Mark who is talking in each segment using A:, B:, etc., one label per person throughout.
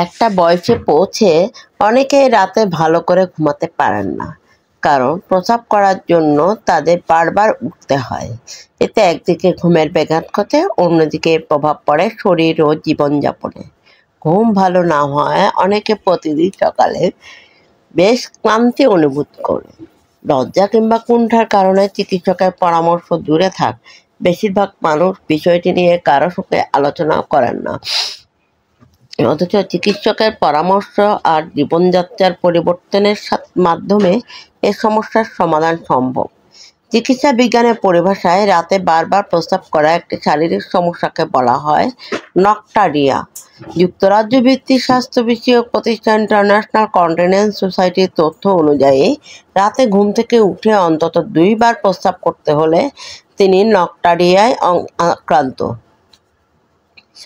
A: একটা বয়সে পৌঁছে অনেকেই রাতে ভালো করে ঘুমাতে পারেন না, কারণ প্রস্রাব করার জন্য তাদের বারবার উঠতে হয়। এতে একদিকে ঘুমের ব্যাঘাত ঘটে, অন্যদিকে এর প্রভাব পড়ে শরীর ও জীবনযাপনে। ঘুম ভালো না হওয়ায় অনেকে প্রতিদিন সকালে বেশ ক্লান্তি অনুভূত করে। লজ্জা কিংবা কুণ্ঠার কারণে চিকিৎসকের পরামর্শ দূরে থাক। বেশিরভাগ মানুষ বিষয়টি নিয়ে কারো সঙ্গে আলোচনাও করেন না, অথচ চিকিৎসকের পরামর্শ আর জীবনযাত্রার পরিবর্তনের মাধ্যমে এ সমস্যার সমাধান সম্ভব। চিকিৎসা বিজ্ঞানের পরিভাষায় রাতে বারবার প্রস্রাব করা একটি শারীরিক সমস্যাকে বলা হয় নকটারিয়া। যুক্তরাজ্য ভিত্তিক স্বাস্থ্য বিষয়ক প্রতিষ্ঠান ইন্টারন্যাশনাল কন্টিনেন্স সোসাইটির তথ্য অনুযায়ী রাতে ঘুম থেকে উঠে অন্তত 2 বার প্রস্রাব করতে হলে তিনি নকটারিয়ায় আক্রান্ত।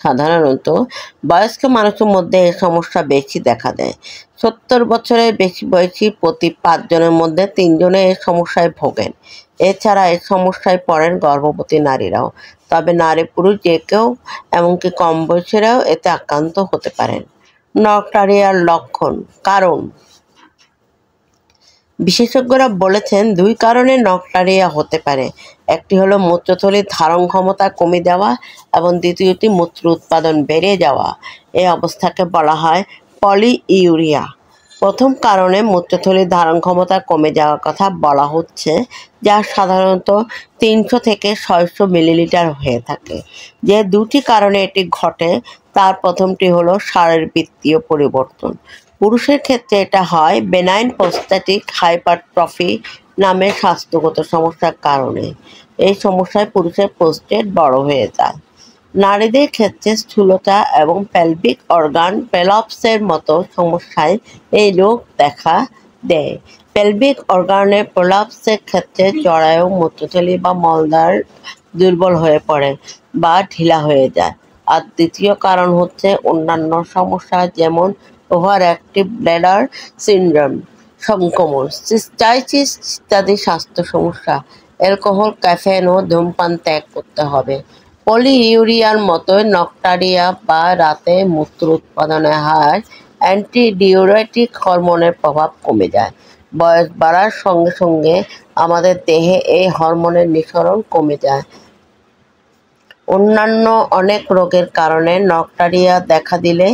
A: সাধারণত বয়স্ক মানুষের মধ্যে এই সমস্যা বেশি দেখা দেয়। 70 বছরের বেশি বয়সী প্রতি 5 জনের মধ্যে 3 জনে এই সমস্যায় ভোগেন। এছাড়া এই সমস্যায় পড়েন গর্ভবতী নারীরাও। তবে নারী পুরুষ যে কেউ, এমনকি কম বয়সীরাও এতে আক্রান্ত হতে পারেন। নকটারিয়ার লক্ষণ, কারণ বিশেষজ্ঞরা বলেছেন 2 কারণে নকটারিয়া হতে পারে। একটি হলো মূত্রথলির ধারণ ক্ষমতা কমে যাওয়া এবং দ্বিতীয়টি মূত্র উৎপাদন বেড়ে যাওয়া। এই অবস্থাকে বলা হয় পলিইউরিয়া। প্রথম কারণে মূত্রথলির ধারণ ক্ষমতা কমে যাওয়ার কথা বলা হচ্ছে, যা সাধারণত 300 থেকে 600 মিলিলিটার হয়ে থাকে। যে 2টি কারণে এটি ঘটে তার প্রথমটি হলো শারীরবৃত্তীয় পরিবর্তন। পুরুষের ক্ষেত্রে এটা হয় বেনাইন প্রোস্ট্যাটিক হাইপারট্রফি নামের স্বাস্থ্যগত সমস্যার কারণে। এই সমস্যায় পুরুষের প্রোস্টেট বড় হয়ে যায়। নারীদের ক্ষেত্রে স্থূলতা এবং পেলভিক অর্গান প্রোলাপসের মতো সমস্যায় এই রোগ দেখা দেয়। পেলভিক অর্গানের প্রোলাপসের ক্ষেত্রে জরায়ু, মূত্রথলি বা মলদ্বার দুর্বল হয়ে পড়ে বা ঢিলা হয়ে যায়। আর দ্বিতীয় কারণ হচ্ছে অন্যান্য সমস্যা, যেমন ওভার অ্যাক্টিভ ব্ল্যাডার সিনড্রোম, সংক্রমণ, সিস্টাইটিস ইত্যাদি স্বাস্থ্য সমস্যা। অ্যালকোহল, ক্যাফেইন ও ধূমপান ত্যাগ করতে হবে। পলিইউরিয়ার মতো নকটারিয়া বা রাতে মূত্র উৎপাদনের হার অ্যান্টিডিউরেটিক হরমোনের প্রভাব কমে যায়। বয়স বাড়ার সঙ্গে সঙ্গে আমাদের দেহে এই হরমোনের নিঃসরণ কমে যায়। অন্যান্য অনেক রোগের কারণে নকটারিয়া দেখা দিলে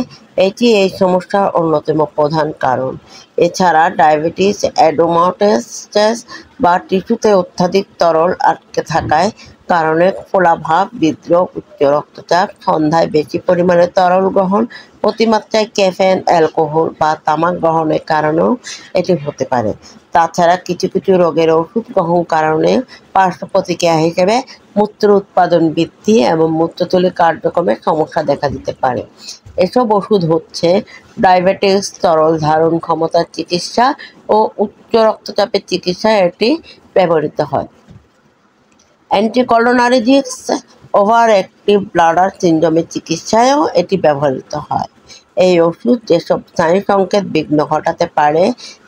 A: এটি এই সমস্যার অন্যতম প্রধান কারণ। এছাড়া ডায়াবেটিস, অ্যাডেনোমায়োসিস বা টিস্যুতে অত্যধিক তরল আটকে থাকায় কারণে ফোলাভাব, হৃদরোগ, উচ্চ রক্তচাপ, সন্ধ্যায় বেশি পরিমাণে তরল গ্রহণ, অতিমাত্রায় ক্যাফেইন, অ্যালকোহল বা তামাক গ্রহণের কারণেও এটি হতে পারে। তাছাড়া কিছু কিছু রোগের ওষুধ গ্রহণ কারণে পার্শ্ব প্রতিক্রিয়া হিসেবে মূত্র উৎপাদন বৃদ্ধি এবং মূত্রথলি কার্যক্রমের সমস্যা দেখা দিতে পারে। এসব ওষুধ হচ্ছে ডায়াবেটিস, তরল ধারণ ক্ষমতার চিকিৎসা ও উচ্চ রক্তচাপের চিকিৎসায় এটি ব্যবহৃত হয়। অ্যান্টিকোলিনার্জিক্স, ওভার অ্যাক্টিভ ব্লাডার সিনড্রোমের চিকিৎসায়ও এটি ব্যবহৃত হয়। এই ওষুধ যেসব স্নায়ু সংকেত বিঘ্ন ঘটাতে পারে,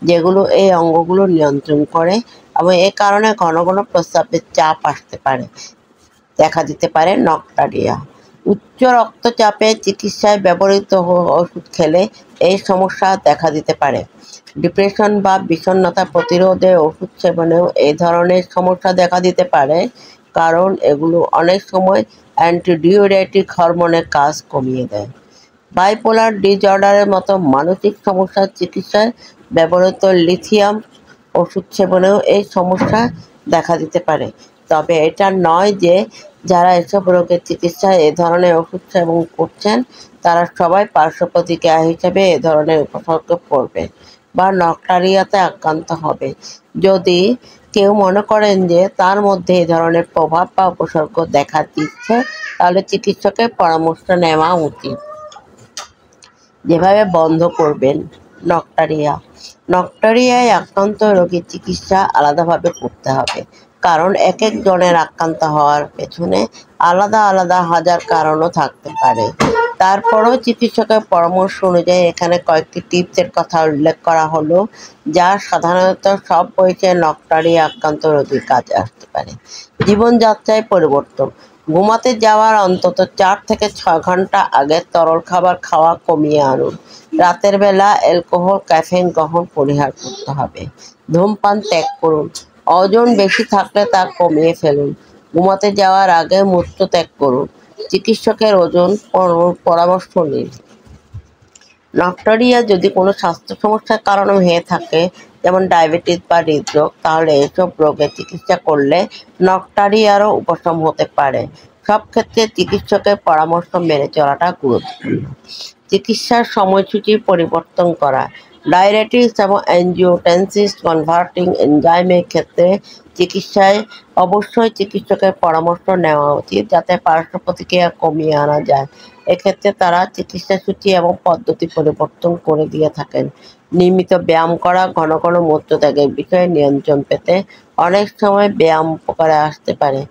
A: যেগুলো এই অঙ্গগুলো নিয়ন্ত্রণ করে, এবং এ কারণে ঘন ঘন প্রস্রাবের চাপ আসতে পারে, দেখা দিতে পারে নকটারিয়া। উচ্চ রক্তচাপের চিকিৎসায় ব্যবহৃত ওষুধ খেলে এই সমস্যা দেখা দিতে পারে। ডিপ্রেশন বা বিষণ্ণতা প্রতিরোধে ওষুধ সেবনেও এই ধরনের সমস্যা দেখা দিতে পারে, কারণ এগুলো অনেক সময় অ্যান্টিডিউরেটিক হরমোনের কাজ কমিয়ে দেয়। বাইপোলার ডিসঅর্ডারের মতো মানসিক সমস্যার চিকিৎসায় ব্যবহৃত লিথিয়াম ওষুধ সেবনেও এই সমস্যা দেখা দিতে পারে। তবে এটা নয় যে যারা এসব রোগের চিকিৎসায় এ ধরনের ওষুধ সেবন করছেন তারা সবাই পার্শ্ব প্রতিক্রিয়া হিসেবে এ ধরনের উপসর্গে পড়বে বা নকটারিয়াতে আক্রান্ত হবে। যদি কেউ মনে করেন যে তার মধ্যে এ ধরনের প্রভাব বা উপসর্গ দেখা দিচ্ছে, তাহলে চিকিৎসকের পরামর্শ নেওয়া উচিত। যেভাবে বন্ধ করবেন নকটারিয়া। নকটারিয়ায় আক্রান্ত রোগীর চিকিৎসা আলাদাভাবে করতে হবে, কারণ এক একজনের আক্রান্ত হওয়ার পেছনে আলাদা আলাদা হাজার কারণও থাকতে পারে। তারপরও চিকিৎসকের পরামর্শ অনুযায়ী এখানে কয়েকটি টিপসের কথা উল্লেখ করা হলো, যা সাধারণত সব বয়সে নকটারিয়া আক্রান্ত রোগীর কাজে আসতে পারে। জীবনযাত্রায় পরিবর্তন। ঘুমাতে যাওয়ার অন্তত 4 থেকে 6 ঘন্টা আগে তরল খাবার খাওয়া কমিয়ে আনুন। রাতের বেলা অ্যালকোহল, ক্যাফেইন গ্রহণ পরিহার করতে হবে। ধূমপান ত্যাগ করুন। ওজন বেশি থাকলে তা কমিয়ে ফেলুন। ঘুমাতে যাওয়ার আগে মূত্র ত্যাগ করুন। চিকিৎসকের ওজন পরামর্শ নিন। নক্টারিয়া যদি কোনো স্বাস্থ্য সমস্যার কারণে হয়ে থাকে, যেমন ডায়াবেটিস বা হৃদরোগ, তাহলে এসব রোগের চিকিৎসা করলে নক্টারিয়ারও উপশম হতে পারে। সব ক্ষেত্রে চিকিৎসকের পরামর্শ মেনে চলাটা গুরুত্বপূর্ণ। চিকিৎসার সময়সূচি পরিবর্তন করা। ডায়াবেটিস এবং অ্যাঞ্জিওটেনসিস কনভার্টিং এনজাইমের ক্ষেত্রে চিকিৎসায় অবশ্যই চিকিৎসকের পরামর্শ নেওয়া উচিত, যাতে পার্শ্ব প্রতিক্রিয়া কমিয়ে আনা যায়। এক্ষেত্রে তারা চিকিৎসা সূচি এবং পদ্ধতি পরিবর্তন করে দিয়ে থাকেন। নিয়মিত ব্যায়াম করা, ঘন ঘন মূত্রত্যাগের বিষয়ে নিয়ন্ত্রণ পেতে অনেক সময় ব্যায়াম উপকারে আসতে পারে।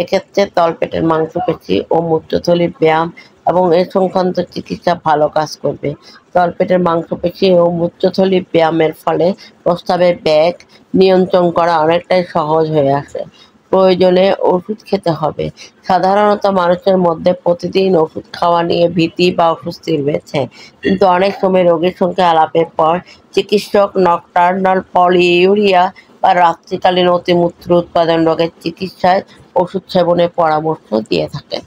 A: এক্ষেত্রে তলপেটের মাংসপেশি ও মূত্রথলির ব্যায়াম এবং এ সংক্রান্ত চিকিৎসা ভালো কাজ করবে। তলপেটের মাংসপেশি ও মূত্রথলির ব্যায়ামের ফলে প্রস্রাবের বেগ নিয়ন্ত্রণ করা অনেকটাই সহজ হয়ে আসে। প্রয়োজনে ওষুধ খেতে হবে। সাধারণত মানুষের মধ্যে প্রতিদিন ওষুধ খাওয়া নিয়ে ভীতি বা অস্বস্তি রয়েছে, কিন্তু অনেক সময় রোগীর সঙ্গে আলাপের পর চিকিৎসক নকটার্নাল পলিইউরিয়া বা রাত্রিকালীন অতিমূত্র উৎপাদন রোগের চিকিৎসায় ওষুধ সেবনের পরামর্শ দিয়ে থাকেন।